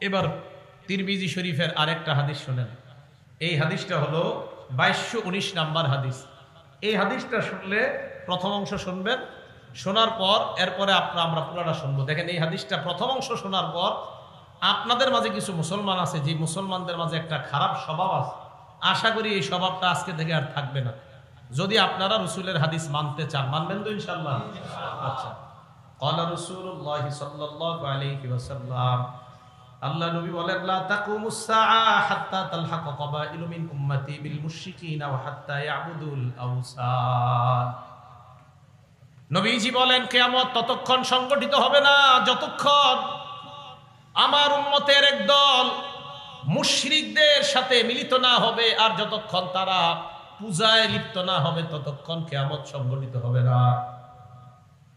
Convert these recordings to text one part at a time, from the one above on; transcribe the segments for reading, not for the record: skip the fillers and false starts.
এবার তিরমিজি শরীফের আরেকটা হাদিস শোনেন। এই হাদিসটা হলো 2219 নাম্বার হাদিস। এই হাদিসটা শুনলে প্রথম অংশ শুনবেন, শোনার পর এরপরে আমরা পুরোটা শুনবো। দেখেন, এই হাদিসটা প্রথম অংশ শোনার পর আপনাদের মাঝে কিছু মুসলমান আছে, যে মুসলমানদের মাঝে একটা খারাপ স্বভাব আছে, আশা করি এই স্বভাবটা আজকে থেকে আর থাকবে না, যদি আপনারা রসুলের হাদিস মানতে চান। মানবেন তো ইনশাআল্লাহ? আচ্ছা। ক্বালা রাসূলুল্লাহ সাল্লাল্লাহু আলাইহি ওয়াসাল্লাম, আল্লাহ নবী বলেন, লা তাকুমুস সাআ হাত্তা তালহাকা কাবাইলু মিন উম্মতি বিল মুশরিকিনা ওয়া হাত্তা ইয়াবুদুল আওসান। নবীজি বলেন, কিয়ামত ততক্ষণ সংগঠিত হবে না যতক্ষণ আমার উম্মতের একদল মুশরিকদের সাথে মিলিত না হবে, আর যতক্ষণ তারা পূজায় লিপ্ত না হবে ততক্ষণ কিয়ামত সংগঠিত হবে না।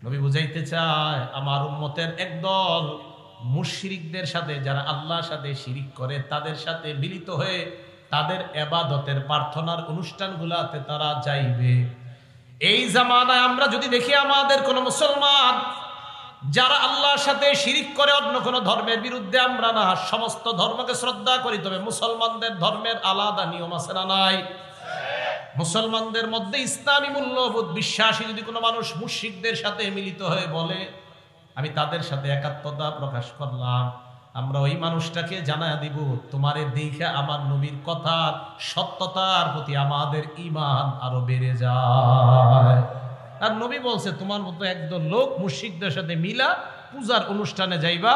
নবী বুঝাইতে চায়, আমার উম্মতের একদল মুশরিকদের সাথে, যারা আল্লাহর সাথে শিরিক করে, তাদের সাথে মিলিত হয়ে তাদের ইবাদতের প্রার্থনার অনুষ্ঠানগুলোতে তারা যাইবে। এই জামানায় আমরা যদি দেখি আমাদের কোন মুসলমান যারা আল্লাহর সাথে শিরিক করে, অন্য কোন ধর্মের বিরুদ্ধে আমরা না, সমস্ত ধর্মকে শ্রদ্ধা করি, তবে মুসলমানদের ধর্মের আলাদা নিয়ম আছে না নাই? মুসলমানদের মধ্যে ইসলামী মূল্যবোধ বিশ্বাসী যদি কোনো মানুষ মুশরিকদের সাথে মিলিত হয়ে বলে আমি তাদের সাথে একাত্মতা প্রকাশ করলাম, আমরা ওই মানুষটাকে জানায় দিব, তোমারে দেখে আমার নবীর কথার সত্যতার প্রতি আমাদের ঈমান আরো বেড়ে যায়। আর নবী বলছে, তোমার মতো একদল লোক মুশরিকদের সাথে মিলা পূজার অনুষ্ঠানে যাইবা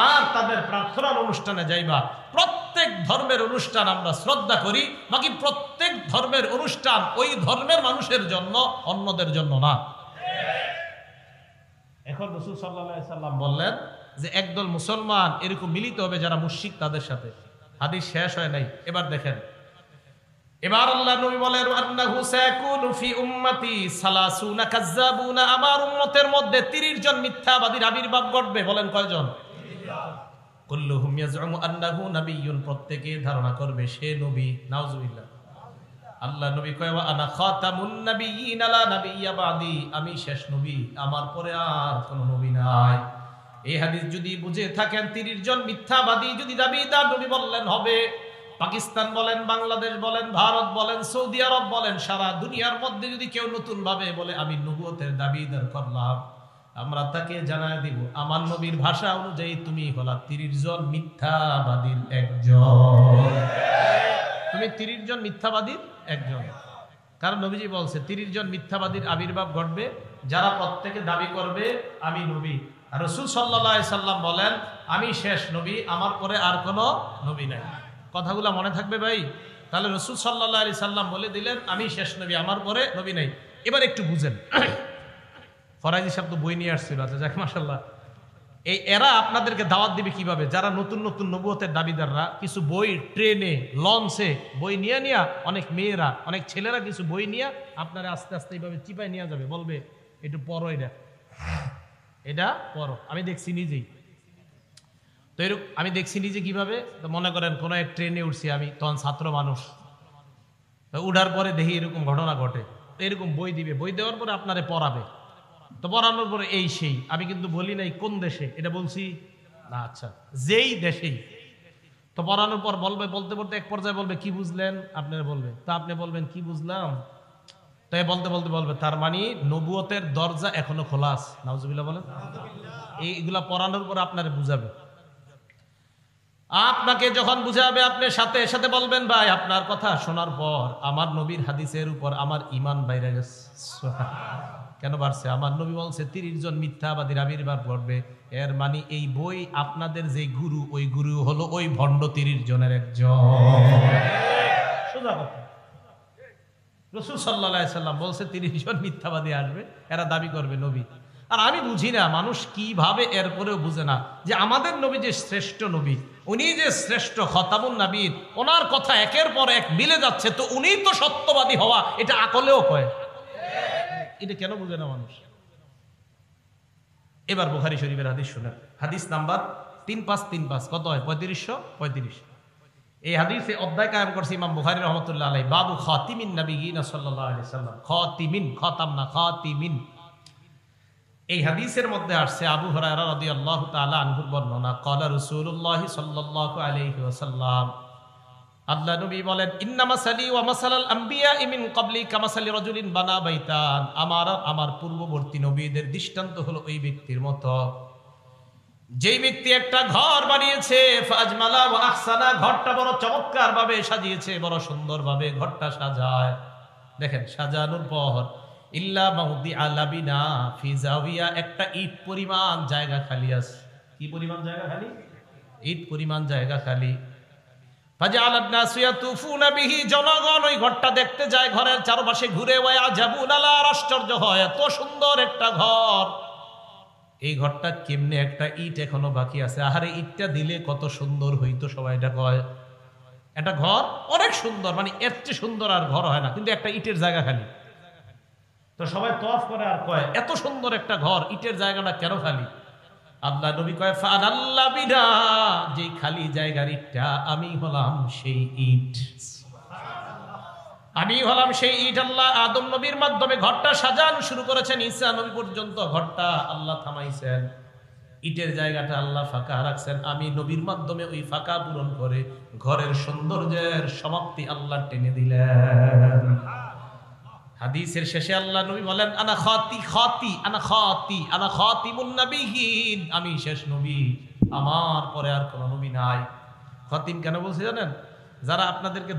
আর তাদের প্রার্থনার অনুষ্ঠানে যাইবা। প্রত্যেক ধর্মের অনুষ্ঠান আমরা শ্রদ্ধা করি, বাকি প্রত্যেক ধর্মের অনুষ্ঠান ওই ধর্মের মানুষের জন্য, অন্যদের জন্য না। এখন রাসূল সাল্লাল্লাহু আলাইহি সাল্লাম বললেন যে একদল মুসলমান এরকম মিলিত হবে যারা মুশরিক তাদের সাথে। হাদিস শেষ হয় নাই, এবার দেখেন। এবার আল্লাহ নবী বলেন, আন্নাহু সায়াকুনু ফি উম্মতি সালাসুনা কাযাবুনা, আমার উম্মতের মধ্যে 30 জন মিথ্যাবাদীর আবির্ভাব ঘটবে। বলেন কয়জন? 30 জন। কুল্লুহুম ইয়াজউমু আন্নাহু নাবিয়্যুন, প্রত্যেকে ধারণা করবে সে নবী। নাউযুবিল্লাহ। আল্লাহ নবী কয়, ওয়া আনা খাতামুন নাবিয়্যিন লা নাবিয়্যা বাদি, আমি শেষ নবী, আমার পরে আর কোন নবী নাই। এই হাদিস যদি বুঝে থাকেন, 30 জন মিথ্যাবাদী যদি দাবিদার নবী বললেন হবে। পাকিস্তান বলেন, বাংলাদেশ বলেন, ভারত বলেন, সৌদি আরব বলেন, সারা দুনিয়ার মধ্যে যদি কেউ নতুন ভাবে বলে আমি নবুয়তের দাবিদার করলাম, আমরা তাকে জানায় দিব, আমার নবীর ভাষা অনুযায়ী তুমি হলা 30 জন মিথ্যাবাদীর একজন। তুমি 30 জন মিথ্যাবাদীর একজন। কারণ নবীজি বলছে 30 জন মিথ্যাবাদীর আবির্ভাব ঘটবে, যারা প্রত্যেকে দাবি করবে আমি নবী। আর রাসূল সাল্লাল্লাহু আলাইহি সাল্লাম বলেন, আমি শেষ নবী, আমার পরে আর কোনো নবী নাই। কথাগুলো মনে থাকবে ভাই। তাহলে রাসূল সাল্লাল্লাহু আলাইহি সাল্লাম বলে দিলেন, আমি শেষ নবী, আমার পরে নবী নাই। এবার একটু বুঝেন। ফরাজি সাহেব তো বই নিয়ে আসছিল, আচ্ছা যাক মাশাআল্লাহ। এরা আপনাদেরকে দাওয়াত দিবে কিভাবে? যারা নতুন নতুন নবুয়তের দাবিদাররা কিছু বই ট্রেনে, লঞ্চে বই নিয়ে অনেক মেয়েরা, অনেক ছেলেরা কিছু বই নিয়ে আপনারা আস্তে আস্তে এইভাবে চিপায় নিয়ে যাবে, বলবে একটু পড়ো, এটা পড়ো। আমি দেখছি নিজেই। তো এরকম আমি দেখছি নিজে কিভাবে, তো মনে করেন কোনো এক ট্রেনে উঠছি আমি, তখন ছাত্র মানুষ, তো উঠার পরে দেখি এরকম ঘটনা ঘটে, তো এরকম বই দিবে, বই দেওয়ার পরে আপনারে পড়াবে। তো পড়ানোর পরে এই সেই, আমি কিন্তু বলি নাই কোন দেশে, এটা বলছি না, আচ্ছা যেই দেশেই। তো পড়ানোর পর বলবে, বলতে বলতে এক পর্যায়ে বলবে কি বুঝলেন, আপনারা বলবে, তো আপনি বলবেন কি বুঝলাম, তাই বলতে বলতে বলবে তার মানে নবুয়তের দরজা এখনো খোলা আছে। নাউজুবিল্লাহ বলেন। এইগুলা পড়ানোর পর আপনারা বুঝাবে। আপনাকে যখন বুঝাবে, আপনি সাথে সাথে বলবেন, ভাই আপনার কথা শোনার পর আমার নবীর হাদিসের উপর আমার ঈমান বাইরে গেছে। কেন বাড়ছে? আমার নবী বলছে 30 জন মিথ্যাবাদীর আবির্ভাব ঘটবে। এর মানে এই বই আপনাদের যে গুরু, ওই গুরু হলো ওই ভণ্ড 30 জনের একজন। সোজা কথা। রাসূল সাল্লাল্লাহু আলাইহি সাল্লাম বলছে 30 জন মিথ্যাবাদী আসবে, এরা দাবি করবে নবী। আর আমি বুঝি না মানুষ কিভাবে এরপরেও বুঝে না যে আমাদের নবী যে শ্রেষ্ঠ নবী, উনি যে শ্রেষ্ঠ খতামুন নবীর, ওনার কথা একের পর এক মিলে যাচ্ছে, তো উনি তো সত্যবাদী হওয়া, এটা আকলেও কয়। এটা কেন বুঝে না মানুষ? এবার বুখারী শরীফের হাদিস শুনেন, হাদিস নাম্বার 3535, কত হয়? 3535। এই হাদিসে অধ্যায় কায়েম করছে ইমাম বুখারী রাহমাতুল্লাহ আলাইহি, বাবু খাতিমিন নবিয়্যিন সাল্লাল্লাহু আলাইহি সাল্লাম। খাতিমিন, খতাম না, খাতিমিন। এই হাদিসের মধ্যে আসছে আবু হুরায়রা রাদিয়াল্লাহু তাআলা আনহুর বর্ণনা, ক্বালা রাসূলুল্লাহ সাল্লাল্লাহু আলাইহি ওয়াসাল্লাম, আল্লাহ নবী বলেন, ইন্না মাসালি ওয়া মাসালাল আমবিয়া মিন ক্বাবলি কামাসালি রাজুলিন বানা বাইতান, আমার পূর্ববর্তী নবীদের দৃষ্টান্ত হলো ওই ব্যক্তির মতো, যেই ব্যক্তি একটা ঘর বানিয়েছে, ফাজমালা ওয়া আহসানা, ঘরটা বড় চমৎকার ভাবে সাজিয়েছে, বড় সুন্দর ভাবে ঘরটা সাজায়। দেখেন সাজানোর পর ইল্লা মাউদি আলাবিনা ফি জাওিয়া, একটা ইট পরিমাণ জায়গা খালি আছে। কি পরিমাণ জায়গা খালি? ইট পরিমাণ জায়গা খালি। ফাজআলান নাসু ইয়াতুফুনা বিহি, জনগণ ওই ঘরটা দেখতে যায়, ঘরের চারপাশে ঘুরে, ওয়া আজাবুন আলা, আশ্চর্য হয়, এত সুন্দর একটা ঘর, এই ঘরটা কেমনে একটা ইট এখনো বাকি আছে, আহারে ইটটা দিলে কত সুন্দর হইতো, সবাই এটা কয়। একটা ঘর অনেক সুন্দর, মানে এর চেয়ে সুন্দর আর ঘর হয় না, কিন্তু একটা ইটের জায়গা খালি। তো সবাই তওয়াফ করে আর কয়, এত সুন্দর একটা ঘর, ইটের জায়গাটা কেন খালি? আল্লাহ নবী কয়, ফানাল্লা বিনা, যে খালি জায়গার ইটটা আমি হলাম সেই ইট, আমি হলাম সেই ইট। আল্লাহ আদম নবীর মাধ্যমে ঘরটা সাজানো শুরু করেছেন, ঈসা নবী পর্যন্ত ঘরটা আল্লাহ থামাইছেন, ইটের জায়গাটা আল্লাহ ফাঁকা রাখছেন, আমি নবীর মাধ্যমে ওই ফাঁকা পূরণ করে ঘরের সৌন্দর্যের সমাপ্তি আল্লাহ টেনে দিলেন। হাদিসের শেষে আল্লাহ নবী বলেন, আনা খাতিমুন নাবিয়িন, আমি শেষ নবী, আমার পরে আর কোনো নবী নাই। খাতিম কেন বলছি জানেন? যারা আপনাদেরকে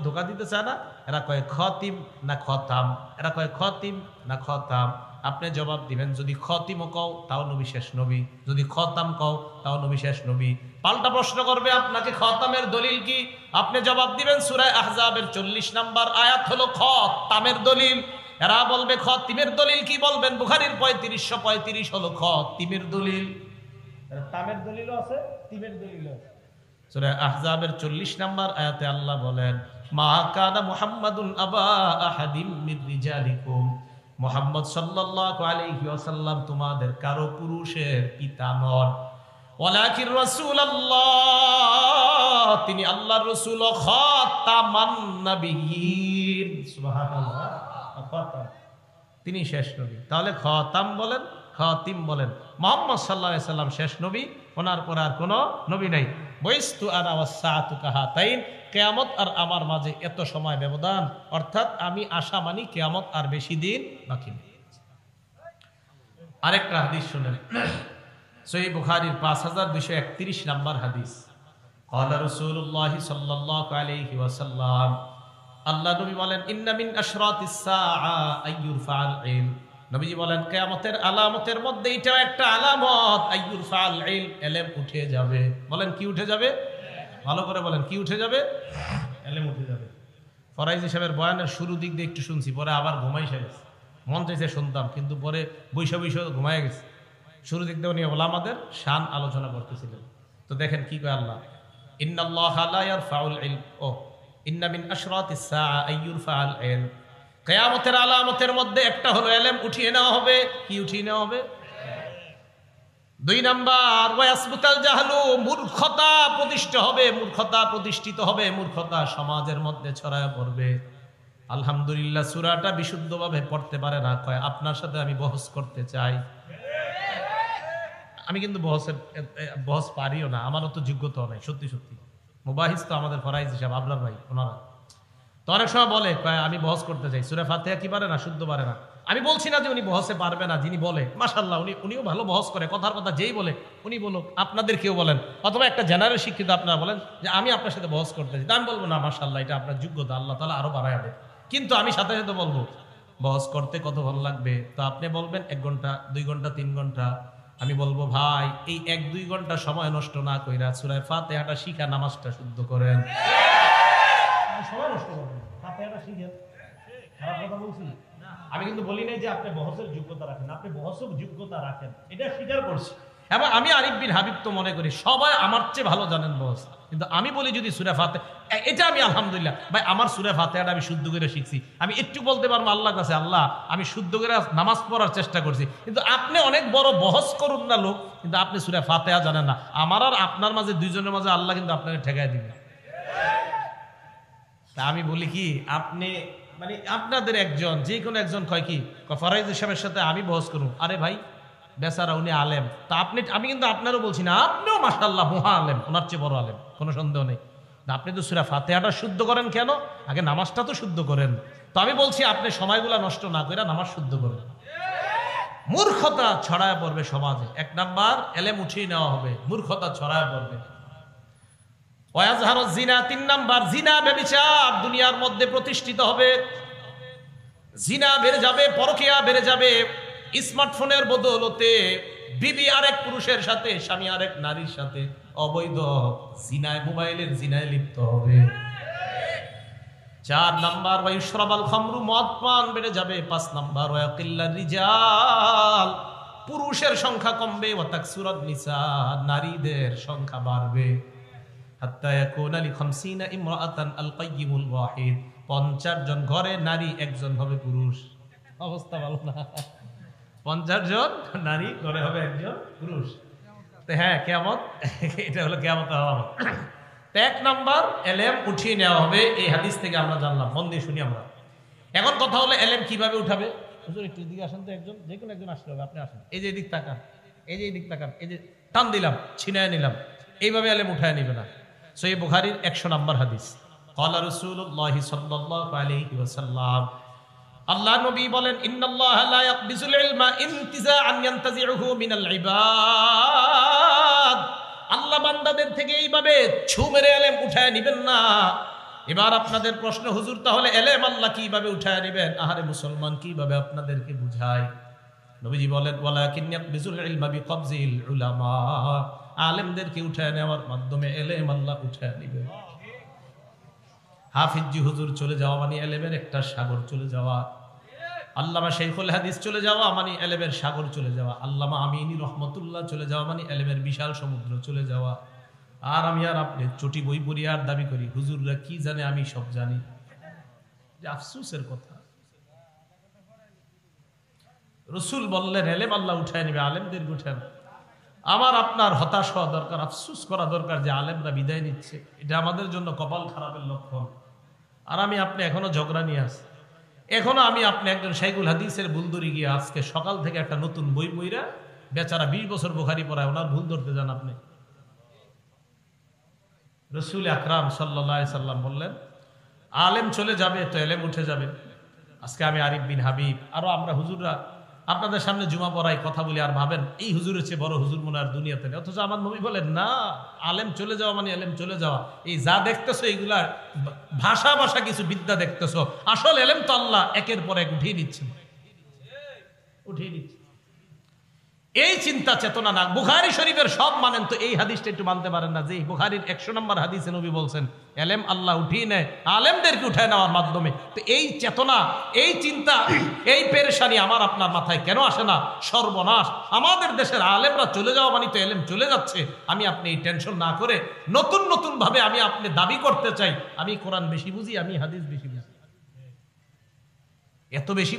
ধোকা দিতে চায় না, এরা কয় খাতিম না খতাম, এরা কয় খাতিম না খতাম। আপনি জবাব দিবেন, যদি খতিমও কও তাও নবী শেষ নবী, যদি খতাম কও তাও নবী শেষ নবী। পাল্টা প্রশ্ন করবে আপনাকে, খতামের দলিল কি? আপনি জবাব দিবেন সূরা আহজাবের 40 নম্বর আয়াত হলো খতামের দলিল। এরা বলবে খতিমের দলিল কি? বলবেন বুখারীর 3535 হলো খতিমের দলিল। তামের দলিলও আছে, তিমের দলিলও আছে। সূরা আহজাবের 40 নম্বর আয়াতে আল্লাহ বলেন, মা কানা মুহাম্মাদুন আবা আহাদিম মির রিজালিকুম, মুহাম্মদ সাল্লাল্লাহু আলাইহি ওয়াসাল্লাম তোমাদের কারো পুরুষের পিতা নন, ওয়ালাকিন রাসূলুল্লাহ, তিনি আল্লাহর রাসূল, খাতামান নাবিয়্যিন, সুবহানাল্লাহ, খাতাম, তিনি শেষ নবী। তাহলে খাতাম বলেন, খাতিম বলেন, মুহাম্মদ সাল্লাল্লাহু আলাইহি সাল্লাম শেষ নবী, ওনার পর আর কোনো নবী নাই। বইস্তু আনা ওয়াস সাআতু কাহাতাইন, কিয়ামত আর আমার মাঝে এত সময় ব্যবধান, অর্থাৎ আমি আশা মানি কিয়ামত আর বেশি দিন বাকি নেই। আরেকটা হাদিস শুনেন, সহিহ বুখারীর 5231 নম্বর হাদিস, ক্বালা রাসূলুল্লাহ সাল্লাল্লাহু আলাইহি ওয়াসাল্লাম, আল্লাহ নবী বলেন, ইন্না মিন আশরাতিস সাআ আইয়ুরফাল ইলম, নবীজি বলেন কিয়ামতের আলামতের মধ্যে এটাও একটা আলামত, আইয়ুরফাল ইলম, ইলম উঠে যাবে। বলেন কি উঠে যাবে? ভালো করে বলেন, কি উঠে যাবে? ইলম উঠে যাবে। ফরাইজ সাহেবের বয়ানের শুরু দিক দিয়ে একটু শুনছি, পরে আবার ঘুমাই গেছে, মন চাইছে শুনতাম, কিন্তু পরে বৈশা ঘুমাই গেছে। শুরু দিক দিয়ে উনি ওলামাদের শান আলোচনা করতেছিলেন। তো দেখেন কি কয় আল্লাহ, ইন্নাল্লাহা লা ইয়ারফাউল ইলম, ও ইন্না মিন আশরাতিস সাআ আইয়ুরফাল ইলম, কিয়ামতের আলামতের মধ্যে একটা হলো ইলম উঠিয়ে নেওয়া হবে। কি উঠিয়ে নেওয়া হবে? 2 নাম্বার, ওয়াসবুতাল জাহলু, মূর্খতা প্রতিষ্ঠিত হবে, মূর্খতা সমাজের মধ্যে ছড়ায় পড়বে। আলহামদুলিল্লাহ সূরাটা বিশুদ্ধভাবে পড়তে পারে না, কয় আপনার সাথে আমি বহস করতে চাই। আমি কিন্তু বহস পারিও না, আমারও তো যোগ্যতা নাই, সত্যি সত্যি। মুবাহিস তো আমাদের ফরাইজ হিসাব, আবরার ভাই ওনারা তো অনেক সময় বলে, আমি বহস করতে চাই, সূরা ফাতিহা কি পারে না, শুদ্ধ পারে না। আমি বলছি না যে উনি বহসে পারবে না, যিনি বলে মাশাআল্লাহ উনিও ভালো বহস করে, কথার কথা যেই বলে উনি বলুক, আপনাদের কেউ বলেন, অথবা একটা জেনারেল শিক্ষিত আপনারা বলেন যে আমি আপনার সাথে বহস করতে চাই, আমি বলবো না মাশাআল্লাহ এটা আপনার যোগ্যতা, আল্লাহ তাআলা আরো বাড়ায় দেয়। কিন্তু আমি সাথে সাথে বলবো বহস করতে কত ভালো লাগবে। তো আপনি বলবেন 1 ঘন্টা 2 ঘন্টা 3 ঘন্টা, আমি বলবো ভাই এই 1-2 ঘন্টা সময় নষ্ট না কইরা সূরা ফাতিহাটা শিখা নামাজটা শুদ্ধ করেন। সময় নষ্ট করবেন, ফাতিহাটা শিখেন। খারাপ কথা বলছি? আমি কিন্তু বলি নাই যে আপনি বহসের যোগ্যতা রাখেন, আপনি বহসের যোগ্যতা রাখেন, এটা স্বীকার করছি। এবং আমি আরিফ বিন হাবিব তো মনে করি সবাই আমার চেয়ে ভালো জানেন বহস, কিন্তু আমি বলি যদি সূরা ফাতিহা, এটা আমি আলহামদুলিল্লাহ ভাই আমার সূরা ফাতিহাটা আমি শুদ্ধ করে শিখছি, আমি একটু বলতে পারবো আল্লাহর কাছে, আল্লাহ আমি শুদ্ধ করে নামাজ পড়ার চেষ্টা করছি। কিন্তু আপনি অনেক বড় বহস করুন না লোক, কিন্তু আপনি সূরা ফাতিহা জানেন না। আমার আর আপনার মাঝে, দুইজনের মাঝে আল্লাহ কিন্তু আপনাকে ঠেকায় দিবে। তা আমি বলি কি, আপনি মানে আপনাদের একজন যে কোনো একজন কয় কি ফরাইজ সাহেবের সাথে আমি বহস করুন, আরে ভাই বেচারা উনি আলেম। তা আমি কিন্তু আপনারও বলছি না, আপনিও মাশাআল্লাহ মহা আলেম, ওনার চেয়ে বড় আলেম, কোনো সন্দেহ নেই। আপনি তো সূরা ফাতিহাটা শুদ্ধ করেন কেন? আগে নামাজটা তো শুদ্ধ করেন। তো আমি বলছি আপনি সময়গুলা নষ্ট না করে নামাজ শুদ্ধ করেন। মূর্খতা ছড়ায় পড়বে সমাজে। 1 নাম্বার, এলেম উঠিয়ে নেওয়া হবে, মূর্খতা ছড়ায় পড়বে। ওয়াজহারু জিনা, 3 নাম্বার, জিনা ব্যভিচার দুনিয়ার মধ্যে প্রতিষ্ঠিত হবে। জিনা বেড়ে যাবে, পরকিয়া বেড়ে যাবে। স্মার্টফোনের বদৌলতে বিবি আরেক পুরুষের সাথে, স্বামী আরেক নারীর সাথে অবৈধ জিনায়, মোবাইলের জিনায় লিপ্ত হবে। 4 নাম্বার, ওয়াইশরাবাল খামরু, মদ পান বেড়ে যাবে। 5 নাম্বার, ওয়াকিল্লার রিজাল, পুরুষের সংখ্যা কমবে। ওয়াতাকসুরান নিসা, নারীদের সংখ্যা বাড়বে। হাত্তা ইয়াকুনা লি 50 ইমরাআতান আল কাইয়িমুল ওয়াহিদ, 50 জন ঘরে নারী, 1 জন হবে পুরুষ। অবস্থা ভালো না? 50 জন নারী ঘরে হবে 1 জন পুরুষ। তো হ্যাঁ, কিয়ামত, এটা হলো কিয়ামতের আলামত। 1 নাম্বার, এলেম উঠিয়ে নেওয়া হবে। এই হাদিস থেকে আমরা জানলাম, মন দিয়ে শুনি আমরা। এখন কথা হলো এলেম কিভাবে উঠাবে। হুজুর একটু এদিকে আসেন তো, একজন, যে কোনো একজন আসতে হবে, আপনি আসেন। এই যে এদিক তাকান, এই যে এদিক তাকান, এই যে টান দিলাম, ছিনায় নিলাম, এইভাবে এলেম উঠায় নিবে না। সহিহ বুখারীর 100 নম্বর হাদিস। ক্বালা রাসূলুল্লাহ সাল্লাল্লাহু আলাইহি ওয়াসাল্লাম, আল্লাহ নবী বলেন, ইন্নাল্লাহা লা ইয়াকবিজুল ইলমা ইনতিজাআন ইয়ানতাজিউহু মিনাল ইবাদ। আল্লাহ বান্দাদের থেকে এইভাবে ছু মেরে এলেম উঠায় নিবেন না। এবার আপনাদের প্রশ্ন, হুজুর তাহলে এলেম আল্লাহ কিভাবে উঠায় নিবেন? আহারে মুসলমান, কিভাবে আপনাদেরকে বুঝায়? নবীজি বলেন, ওয়ালাকিন ইয়াকবিজুল ইলমা বিকবজিল উলামা, আলেমদেরকে উঠায় নেওয়ার মাধ্যমে এলেম আল্লাহ উঠায় নিবেন। হাফিজি হুজুর চলে যাওয়া মানে এলেমের একটা সাগর চলে যাওয়া। আল্লামা শাইখুল হাদিস চলে যাওয়া মানে এলেমের সাগর চলে যাওয়া। আল্লামা আমিনী রহমতুল্লাহ চলে যাওয়া মানে এলেমের বিশাল সমুদ্র চলে যাওয়া। আর আমি আর আপনি চটি বই পড়ি আর দাবি করি হুজুররা কি জানে, আমি সব জানি। যে আফসোসের কথা। রসুল বললেন এলেম আল্লাহ উঠায় নিবে, আলেমদের উঠান। আমার আপনার হতাশ হওয়া দরকার, আফসোস করা দরকার যে আলেমরা বিদায় নিচ্ছে। এটা আমাদের জন্য কপাল খারাপের লক্ষণ। আর আমি আপনি এখনো ঝগড়া নিয়ে আসি। এখনো আমি আপনি একজন শাইখুল হাদিসের ভুল ধরে গিয়ে আজকে সকাল থেকে একটা নতুন বই পইরা, বেচারা 20 বছর বুখারী পড়ায়, ওনার ভুল ধরতে যান আপনি। রাসূল আকরাম সাল্লাল্লাহু আলাইহি সাল্লাম বললেন, আলেম চলে যাবে তো এলেম উঠে যাবে। আজকে আমি আরিফ বিন হাবিব, আরো আমরা হুজুররা আপনাদের সামনে জুমা পড়াই, কথা বলি, আর ভাবেন এই হুজুরের চেয়ে বড় হুজুর মনে আর দুনিয়াতে নেই। অথচ আমার নবী বলেন না, আলেম চলে যাওয়া মানে এলেম চলে যাওয়া। এই যা দেখতেছো এইগুলা ভাষা ভাষা কিছু বিদ্যা দেখতেছো, আসল এলেম তো আল্লাহ একের পর এক উঠিয়ে দিচ্ছেন, উঠিয়ে দিচ্ছে। এই চিন্তা চেতনা না। বুখারী শরীফের সব মানেন তো এই হাদিসটা একটু মানতে পারেন না, যে বুখারীর 100 নম্বর হাদিসে নবী বলছেন এলেম আল্লাহ উঠিয়ে নেয় আলেমদেরকে উঠায় নেওয়ার মাধ্যমে। তো এই চেতনা, এই চিন্তা, এই পেরেশানি আমার আপনার মাথায় কেন আসে না? সর্বনাশ, আমাদের দেশের আলেমরা চলে যাওয়া মানে তো এলেম চলে যাচ্ছে। আমি আপনি এই টেনশন না করে নতুন নতুন ভাবে আমি আপনি দাবি করতে চাই আমি কোরআন বেশি বুঝি, আমি হাদিস বেশি বুঝি। এত বেশি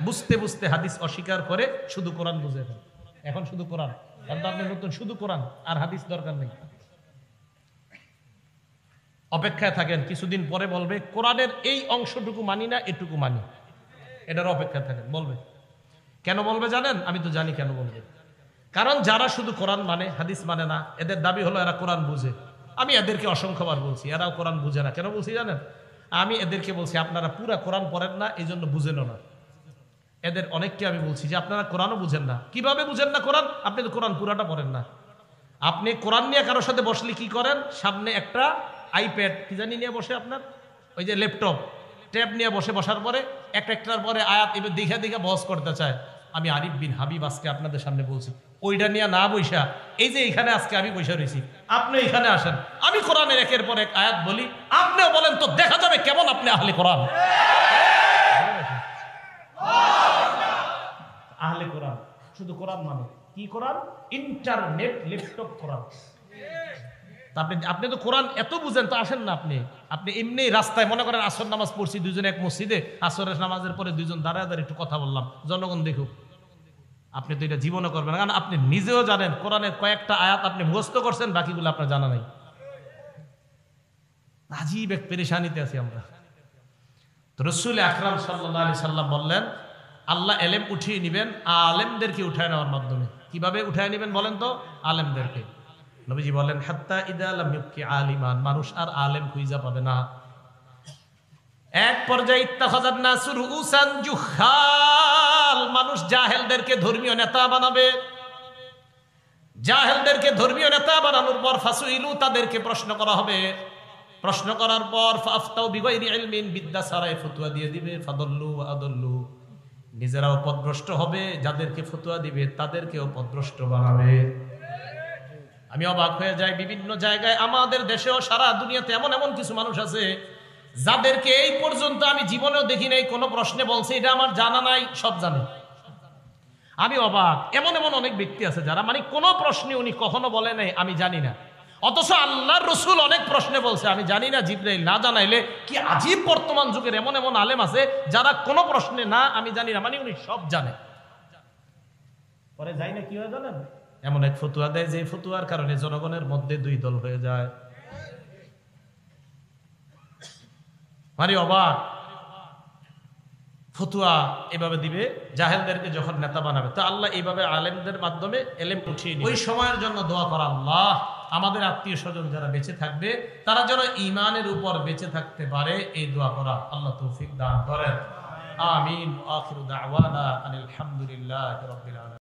বুঝতে বুঝতে হাদিস অস্বীকার করে শুধু কোরআন বুঝে ফেলে। এখন শুধু কোরআন, কারণ আপনি নতুন শুধু কোরআন, আর হাদিস দরকার নেই। অপেক্ষায় থাকেন, কিছুদিন পরে বলবে কোরআনের এই অংশটুকু মানি না, এটুকু মানি। এটার অপেক্ষায় থাকেন, বলবে। কেন বলবে জানেন? আমি তো জানি কেন বলবে। কারণ যারা শুধু কোরআন মানে, হাদিস মানে না, এদের দাবি হলো এরা কোরআন বুঝে। আমি এদেরকে অসংখ্যবার বলছি এরাও কোরআন বুঝে না। কেন বলছি জানেন? আমি এদেরকে বলছি আপনারা পুরা কোরআন পড়েন না, এই জন্য বুঝেনও না। এদের অনেককে আমি বলছি যে আপনারা কোরআনও বুঝেন না। কিভাবে বুঝেন না কোরআন? আপনি তো কোরআন পুরাটা পড়েন না। আপনি কোরআন নিয়ে কারোর সাথে বসলে কি করেন? সামনে একটা আইপ্যাড কি জানি নিয়ে বসে, আপনার ওই যে ল্যাপটপ ট্যাব নিয়ে বসার পরে একটার পরে আয়াত এবার দেখে দেখে বহস করতে চায়। আমি আরিফ বিন হাবিব আজকে আপনাদের সামনে বলছি, ওইটা নিয়ে না বৈশা, এই যে এখানে আজকে আমি বৈশা রয়েছি, আপনি এখানে আসেন, আমি কোরআনের একের পর এক আয়াত বলি, আপনিও বলেন, তো দেখা যাবে কেমন আপনি আহলে কোরআন। আহলে কোরআন শুধু কোরআন মানে কি? কোরআন ইন্টারনেট ল্যাপটপ কোরআন। আপনি তো কোরআন এত বুঝেন, তো আসেন না আপনি এমনি রাস্তায় মনে করেন আসর নামাজ পড়ছি দুইজন এক মসজিদে, আসরের নামাজের পরে দুইজন দাঁড়ায় দাঁড়িয়ে একটু কথা বললাম, জনগণ দেখুক। আপনি তো এটা জীবনে করবেন না, কারণ আপনি নিজেও জানেন কোরআনের কয়েকটা আয়াত আপনি মুখস্থ করছেন, বাকিগুলো আপনার জানা নাই। আজীব এক পেরেশানিতে আছি আমরা। তো রাসূল আকরাম সাল্লাল্লাহু আলাইহি সাল্লাম বললেন আল্লাহ এলেম উঠিয়ে নিবেন আলেমদেরকে উঠায় নেওয়ার মাধ্যমে। কিভাবে উঠায় নিবেন বলেন তো? আলেমদেরকে। নবীজি বলেন হাত্তা ইদা লাম ইউবকি আলিমান, মানুষ আর আলেম খুঁজে পাবে না। এক পর্যায়ে ইত্তাখাযান নাসু রুউসান জুহাল, মানুষ জাহেলদেরকে ধর্মীয় নেতা বানাবে। জাহেলদেরকে ধর্মীয় নেতা বানানোর পর ফাসুইলু, তাদেরকে প্রশ্ন করা হবে। প্রশ্ন করার পর ফাফতাউ বিগাইরি ইলমিন, বিদ্যা ছাড়াই ফতোয়া দিয়ে দিবে। ফাদল্লু ওয়া আদল্লু, নিজেরাও পথভ্রষ্ট হবে, যাদেরকে ফতোয়া দিবে তাদেরকেও পথভ্রষ্ট বানাবে। আমি অবাক হয়ে যাই, বিভিন্ন জায়গায় আমাদের দেশেও সারা দুনিয়াতে এমন এমন কিছু মানুষ আছে যাদেরকে এই পর্যন্ত আমি জীবনেও দেখি নাই কোনো প্রশ্নে বলছে এটা আমার জানা নাই, সব জানে। আমি অবাক, এমন এমন অনেক ব্যক্তি আছে যারা মানে কোনো প্রশ্নে উনি কখনো বলে নাই আমি জানি না, অথচ আল্লাহর রসুল অনেক প্রশ্নে বলছে আমি জানি না। জিবরাইল না জানাইলে কি আজীব বর্তমান যুগের এমন এমন আলেম আছে যারা কোনো প্রশ্নে না আমি জানি না মানে উনি সব জানে। পরে যাই না কি হয় জানেন, এমন এক ফতুয়া দেয় যে ফতুয়ার কারণে জনগণের মধ্যে দুই দল হয়ে যায়। মানে অবাক, ফতুয়া এভাবে দিবে, জাহেলদেরকে যখন নেতা বানাবে। তো আল্লাহ এইভাবে আলেমদের মাধ্যমে এলেম উঠিয়ে নিবে। ওই সময়ের জন্য দোয়া করা, আল্লাহ আমাদের আত্মীয় স্বজন যারা বেঁচে থাকবে তারা যেন ঈমানের উপর বেঁচে থাকতে পারে, এই দোয়া করা। আল্লাহ তৌফিক দান করেন। আমিন। আখিরু দাওয়ানা আনিল হামদুলিল্লাহি রাব্বিল আলামিন।